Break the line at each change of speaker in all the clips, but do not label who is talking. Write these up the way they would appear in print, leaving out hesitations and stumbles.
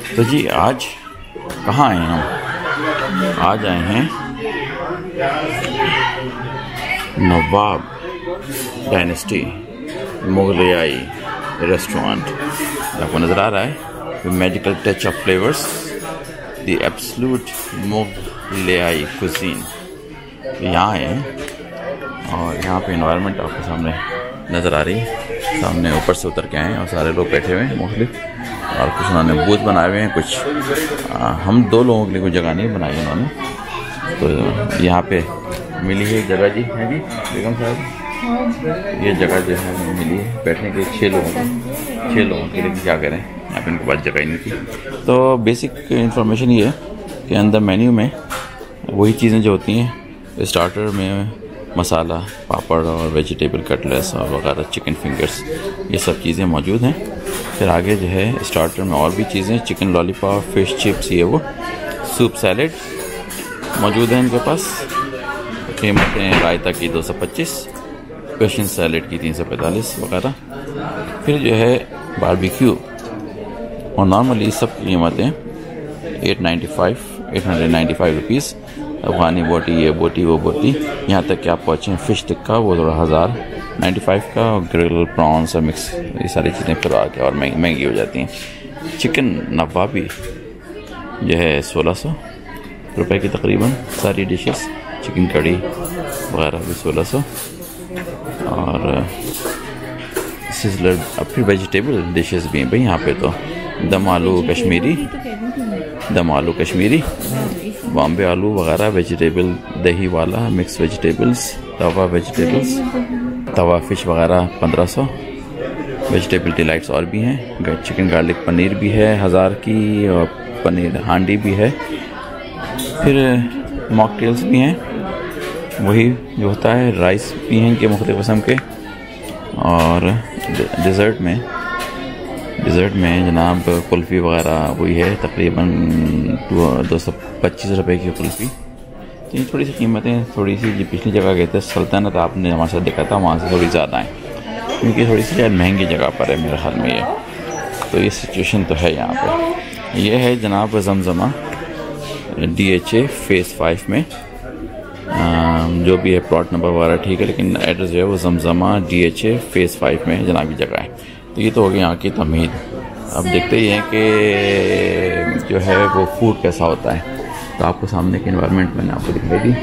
तो जी आज कहाँ आए हम? आज आए हैं नवाब डायनेस्टी मुगलियाई रेस्टोरेंट। आपको नज़र आ रहा है magical touch of flavours, the absolute मुगलियाई कुजीन। यहाँ आए हैं और यहाँ पे इन्वायरमेंट आपके सामने नज़र आ रही है। सामने ऊपर से उतर के आए हैं और सारे लोग बैठे हुए हैं मुख्तलिफ, और कुछ उन्होंने बूथ बनाए हुए हैं, कुछ हम दो लोगों के लिए कोई जगह नहीं बनाई उन्होंने। तो यहाँ पे मिली है जगह जी, है जी बेगम साहब, ये जगह जो है मिली है बैठने के लिए 6 लोगों के लिए। क्या करें, यहाँ पे इनके पास जगह ही नहीं थी। तो बेसिक इन्फॉर्मेशन ये है कि अंदर मेन्यू में वही चीज़ें जो होती हैं, स्टार्टर में मसाला, पापड़ और वेजिटेबल कटलेट्स और वगैरह, चिकन फिंगर्स, ये सब चीज़ें मौजूद हैं। फिर आगे जो है स्टार्टर में और भी चीज़ें, चिकन लॉलीपॉप, फिश चिप्स, ये वो, सूप सैलेड मौजूद है इनके पास। कीमतें रायता की 225, पेशन सैलेड की 345 वगैरह। फिर जो है बारबेक्यू, और नॉर्मली सब कीमतें 895 रुपीज़। अफगानी बोटी, ये बोटी, वो बोटी, यहाँ तक कि आप पहुँचे फ़िश टिक्का, वो 1095 का, और ग्रिल प्रॉन्स और मिक्स, ये सारी चीज़ें फिर आके और महंगी हो जाती हैं। चिकन नवाबी जो है 1600 रुपए की तकरीबन सारी डिशेस, चिकन कड़ी वगैरह भी 1600, और सिजलर। अब फिर वेजिटेबल डिशेस भी हैं भाई यहाँ पे, तो दम आलू कश्मीरी, बॉम्बे आलू वगैरह, वेजिटेबल दही वाला, मिक्स वेजिटेबल्स, तवा फिश वगैरह 1500। वेजिटेबल डिलाइट्स और भी हैं, चिकन गार्लिक पनीर भी है 1000 की, और पनीर हांडी भी है। फिर मॉकटेल्स भी हैं, वही जो होता है, राइस भी हैं इनके मुख्तलिफ किस्म के। और डिज़र्ट में जनाब कुल्फ़ी वगैरह वही है, तकरीबन 225 रुपए की कुल्फ़ी। तो ये थोड़ी सी कीमतें, थोड़ी सी जो पिछली जगह गए थे सल्तनत, आपने हमारे साथ देखा था, वहाँ से थोड़ी ज़्यादा है, क्योंकि थोड़ी सी शायद महंगी जगह पर है मेरे ख्याल में ये। तो ये सिचुएशन तो है यहाँ पर। ये है जनाब जमजमा DHA फ़ेज़ 5 में, जो भी है प्लॉट नंबर वगैरह ठीक है, लेकिन एड्रेस जो है वो जमजमा DHA फ़ेज़ 5 में जनाबी जगह है। तो ये तो हो गई यहाँ की तमीद। अब देखते ही हैं कि जो है वो फूड कैसा होता है। तो आपको सामने के एनवायरनमेंट मैंने आपको दिखाई दी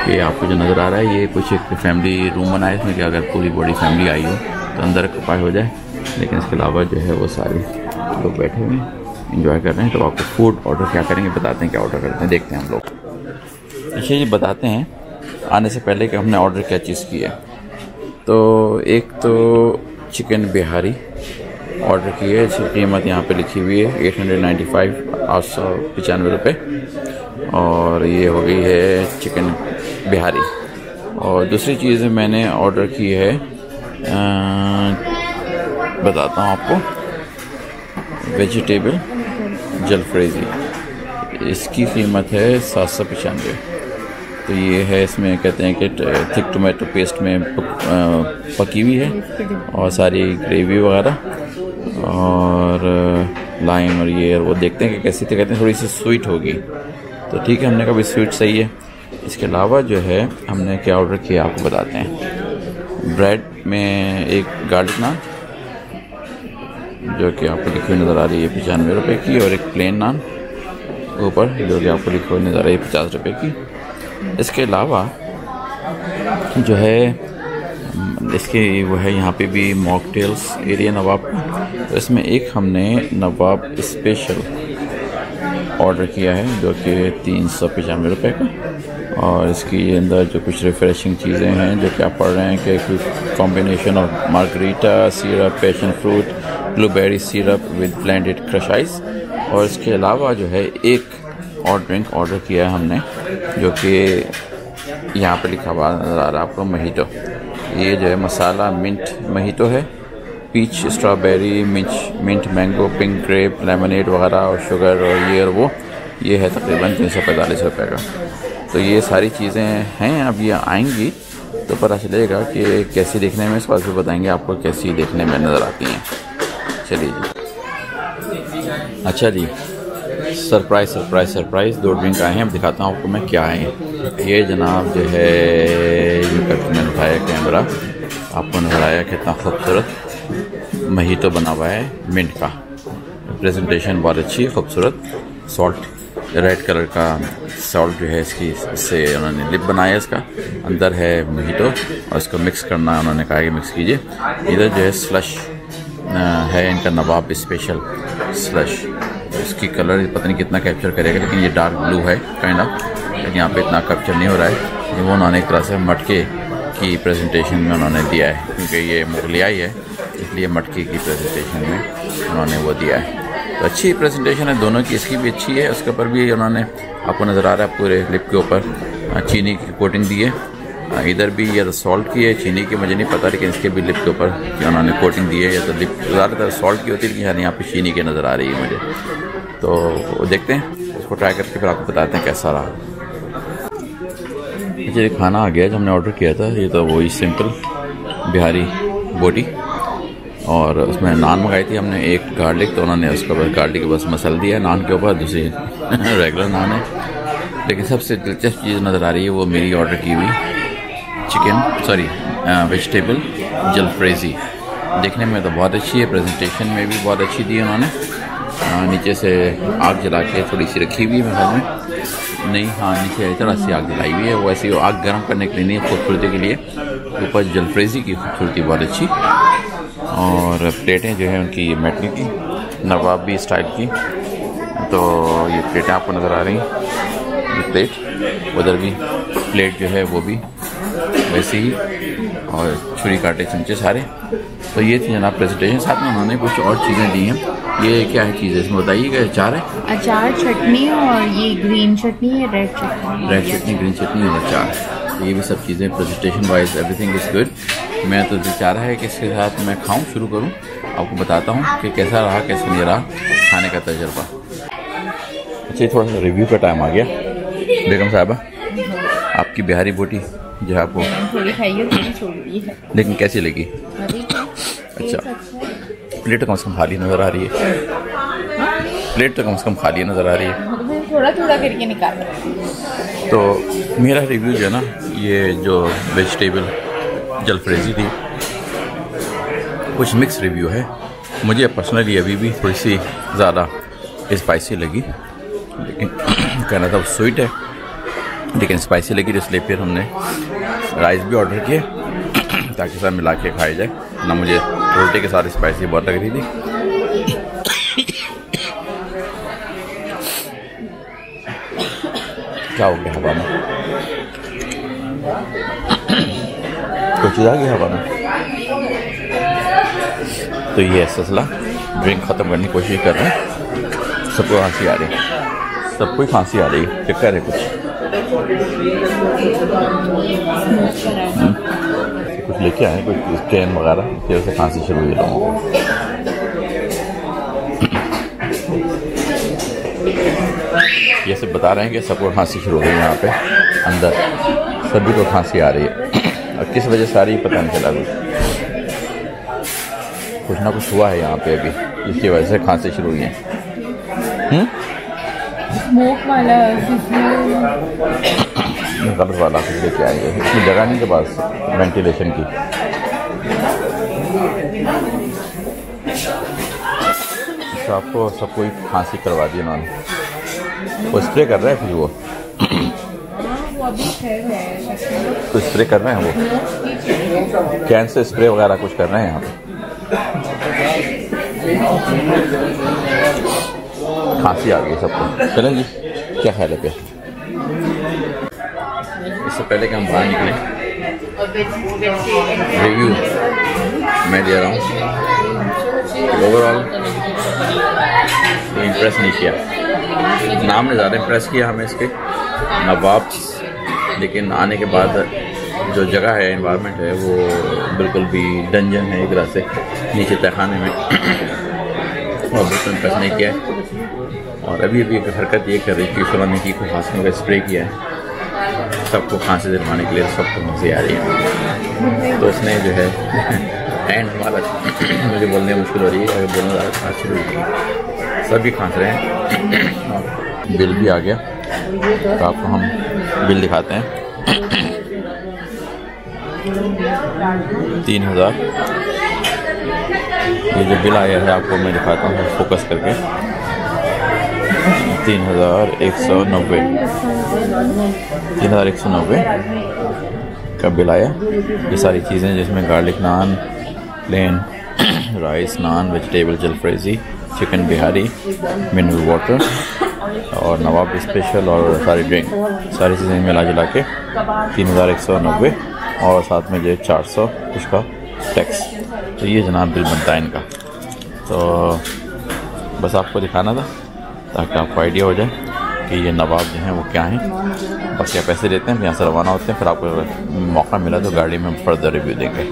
कि आपको जो नज़र आ रहा है, ये कुछ एक फैमिली रूम बना है इसमें, कि अगर पूरी बड़ी फैमिली आई हो तो अंदर ऑक्यूपाई हो जाए। लेकिन इसके अलावा जो है वो सारे लोग बैठे हुए हैं, इंजॉय कर रहे हैं। तो आपको फूड ऑर्डर क्या करेंगे बताते हैं, क्या ऑर्डर करते हैं, देखते हैं हम लोग। अच्छा ये बताते हैं आने से पहले कि हमने ऑर्डर क्या चीज़ की है। तो एक तो चिकन बिहारी ऑर्डर की है, इसकी कीमत यहाँ पे लिखी हुई है 895 रुपये, और ये हो गई है चिकन बिहारी। और दूसरी चीज़ मैंने ऑर्डर की है, बताता हूँ आपको, वेजिटेबल जलफ्रेज़ी, इसकी कीमत है 795। तो ये है, इसमें कहते हैं कि थिक टोमेटो पेस्ट में पकी हुई है, और सारी ग्रेवी वगैरह और लाइम और ये और वो, देखते हैं कि कैसी थी। कहते हैं थोड़ी सी स्वीट होगी, तो ठीक है, हमने कहा भी स्वीट सही है। इसके अलावा जो है हमने क्या ऑर्डर किया आपको बताते हैं। ब्रेड में एक गार्लिक नान, जो कि आपको लिखी हुई नज़र आ रही है 95 रुपये की, और एक प्लेन नान ऊपर, जो कि आपको लिखी हुई नज़र आ रही है 50 रुपये की। इसके अलावा जो है इसके वो है यहाँ पे भी मॉकटेल्स एरिया नवाब का, तो इसमें एक हमने नवाब स्पेशल ऑर्डर किया है, जो कि 395 रुपये का। और इसकी अंदर जो कुछ रिफ़्रेशिंग चीज़ें हैं, जो कि आप पढ़ रहे हैं कि कुछ combination of margarita syrup, passion fruit, blueberry syrup with blended crush ice. और इसके अलावा जो है एक और ड्रिंक ऑर्डर किया है हमने, जो कि यहाँ पे लिखा हुआ नज़र आ रहा है आपको, मोहितो। ये जो है मसाला मिंट मोहितो है, peach strawberry, mint mango, pink grape, lemonade वगैरह, और शुगर और ये और वो, ये है तकरीबन 345 रुपये का। तो ये सारी चीज़ें हैं, अब ये आएंगी तो पता चलेगा कि कैसी दिखने में, इसके बाद फिर बताएंगे आपको कैसी देखने में नज़र आती हैं। चलिए जी। अच्छा जी, सरप्राइज सरप्राइज सरप्राइज 2 ड्रिंक आए हैं। अब दिखाता हूँ आपको मैं क्या है। ये जनाब जो है ये करके मैंने उठाया कैमरा, आपको नज़र आया कितना खूबसूरत महीतो बना हुआ है मिंट का। प्रेजेंटेशन बहुत अच्छी खूबसूरत। सॉल्ट रेड कलर का सॉल्ट जो है इसकी, इससे उन्होंने लिप बनाया है इसका। अंदर है महीतो और इसको मिक्स करना है, उन्होंने कहा कि मिक्स कीजिए। इधर जो है स्लश है इनका, नवाब स्पेशल स्लश। इसकी कलर पता नहीं कितना कैप्चर करेगा, लेकिन ये डार्क ब्लू है काइंड ऑफ, लेकिन यहाँ पे इतना कैप्चर नहीं हो रहा है। वो उन्होंने एक तरह से मटके की प्रेजेंटेशन में उन्होंने दिया है, क्योंकि ये मुगलियाई है इसलिए मटके की प्रेजेंटेशन में उन्होंने वो दिया है। तो अच्छी प्रेजेंटेशन है दोनों की, इसकी भी अच्छी है। उसके ऊपर भी उन्होंने, आपको नज़र आ रहा है पूरे लिप के ऊपर चीनी की कोटिंग दी है। इधर भी ये सॉल्ट की है, चीनी की मुझे नहीं पता, लेकिन इसके भी लिप के ऊपर उन्होंने कोटिंग दी है। या तो लिप ज़्यादातर सॉल्ट की होती है, लेकिन यहाँ पे चीनी की नज़र आ रही है मुझे। तो देखते हैं, इसको ट्राई करके फिर आपको बताते हैं कैसा रहा। मुझे खाना आ गया जो हमने ऑर्डर किया था। ये तो वही सिंपल बिहारी बोटी, और उसमें नान मंगाई थी हमने, एक गार्लिक, तो उन्होंने उसका बस गार्लिक बस मसल दिया है नान के ऊपर, दूसरी रेगुलर नान है। लेकिन सबसे दिलचस्प चीज़ नज़र आ रही है वो मेरी ऑर्डर की हुई वेजिटेबल जलफ्रेजी। देखने में तो बहुत अच्छी है, प्रेजेंटेशन में भी बहुत अच्छी दी उन्होंने। नीचे से आग जला के थोड़ी सी रखी हुई है मेरे ख्याल में, नहीं हाँ नीचे थोड़ा सी आग जलाई हुई है, वो ऐसी आग गर्म करने के लिए नहीं, खूबसूरती के लिए। ऊपर जलफ्रेजी की खूबसूरती बहुत अच्छी। और प्लेटें जो है उनकी ये मेटल की, नवाबी स्टाइल की। तो ये प्लेटें आपको नज़र आ रही हैं, ये प्लेट, उधर भी प्लेट जो है वो भी वैसे ही, और छुरी कांटे चमचे सारे। तो ये थी जनाब प्रेजेंटेशन। साथ में उन्होंने कुछ और चीज़ें दी हैं। ये क्या है चीज़ है इसमें बताइएगा? अचार है, अचार, चटनी, और ये ग्रीन चटनी है, रेड चटनी, ग्रीन चटनी और अचार। तो ये भी सब चीज़ें presentation wise everything is good. मैं तो दिल चाह रहा है कि इसके साथ मैं खाऊं, शुरू करूं, आपको बताता हूं कि कैसा रहा कैसा नहीं रहा खाने का तजुर्बा। अच्छा, थोड़ा सा रिव्यू का टाइम आ गया। बेगम साहबा, आपकी बिहारी बोटी जो है आपको थोड़ी खाई है, थोड़ी छोड़ दी है, लेकिन कैसी लगी? अच्छा, प्लेट कम से कम खाली नज़र आ रही है, प्लेट तो कम से कम खाली नज़र आ रही है, थोड़ा थोड़ा करके निकाल। तो मेरा रिव्यू जो है ना, ये जो वेजिटेबल जलफ्रेजी थी, कुछ मिक्स रिव्यू है। मुझे पर्सनली अभी भी थोड़ी सी ज़्यादा स्पाइसी लगी, लेकिन कहना था स्वीट है लेकिन स्पाइसी लगी, इसलिए फिर हमने राइस भी ऑर्डर किए ताकि सब मिला के खाया जाए ना। मुझे रोटी के साथ स्पाइसी बहुत लग रही थी। क्या हो गया हवा में? कुछ चीज़ आ गई हवा में। तो ये सिलसिला ड्रिंक ख़त्म करने की कोशिश कर रहे हैं। सबको खांसी आ रही है, सबको खांसी आ रही है, चक्कर है कुछ लेके आए, कुछ कैन वगैरह, फिर से खांसी शुरू हुई लोगों को। ये सब बता रहे हैं कि सबको खांसी शुरू हो गई यहाँ पे, अंदर सभी को खांसी आ रही है, और किस वजह से आ रही है पता नहीं चला। अभी कुछ ना कुछ हुआ है यहाँ पे अभी, जिसकी वजह से खांसी शुरू हुई है। स्मोक वाला गलत वाला कुछ लेके आएंगे, इसमें जगह नहीं के पास वेंटिलेशन की। तो आपको सबको खांसी करवा दी उन्होंने, वो स्प्रे कर रहे हैं, फिर वो कुछ स्प्रे कर रहे हैं, वो कैन से स्प्रे वगैरह कुछ कर रहे हैं यहाँ पे। खांसी आ गई सबको। चलें जी, क्या ख्याल है? पे इससे पहले कि हम बाहर निकलें, रिव्यू मैं दे रहा हूँ। ओवरऑल तो इम्प्रेस नहीं किया, नाम ने ज़्यादा इम्प्रेस किया हमें इसके नवाब, लेकिन आने के बाद जो जगह है, एनवायरनमेंट है, वो बिल्कुल भी डंजन है एक तरह से नीचे तहखाने में, और बिल्कुल इम्प्रेस नहीं किया है। और अभी एक हरकत ये कर रही थी, उन्होंने की को खांसी का स्प्रे किया है सबको खांसी दिलवाने के लिए, सबको खांसी आ रही है। तो उसने जो है एंड हमारा मुझे बोलने में मुश्किल हो रही है, अगर बोलना ज़्यादा खांसी हो रही है, सभी खांस रहे हैं। बिल भी आ गया, तो आपको हम बिल दिखाते हैं। 3000 ये जो बिल आया है आपको मैं दिखाता हूँ फोकस करके। 3190 का बिल आया। ये सारी चीज़ें जिसमें garlic naan, plain rice naan, vegetable jalfrezi, chicken Bihari, mineral water और नवाब स्पेशल और सारी ड्रिंक, सारी चीज़ें मिला जुला के 3190 और साथ में जो 400 उसका टैक्स। तो ये जनाब बिल बनता है इनका। तो बस आपको दिखाना था ताकि आपको आइडिया हो जाए कि ये नवाब जो हैं वो क्या हैं। बस क्या पैसे देते हैं, यहाँ से रवाना होते हैं, फिर आपको मौका मिला तो गाड़ी में फर्दर रिव्यू देंगे।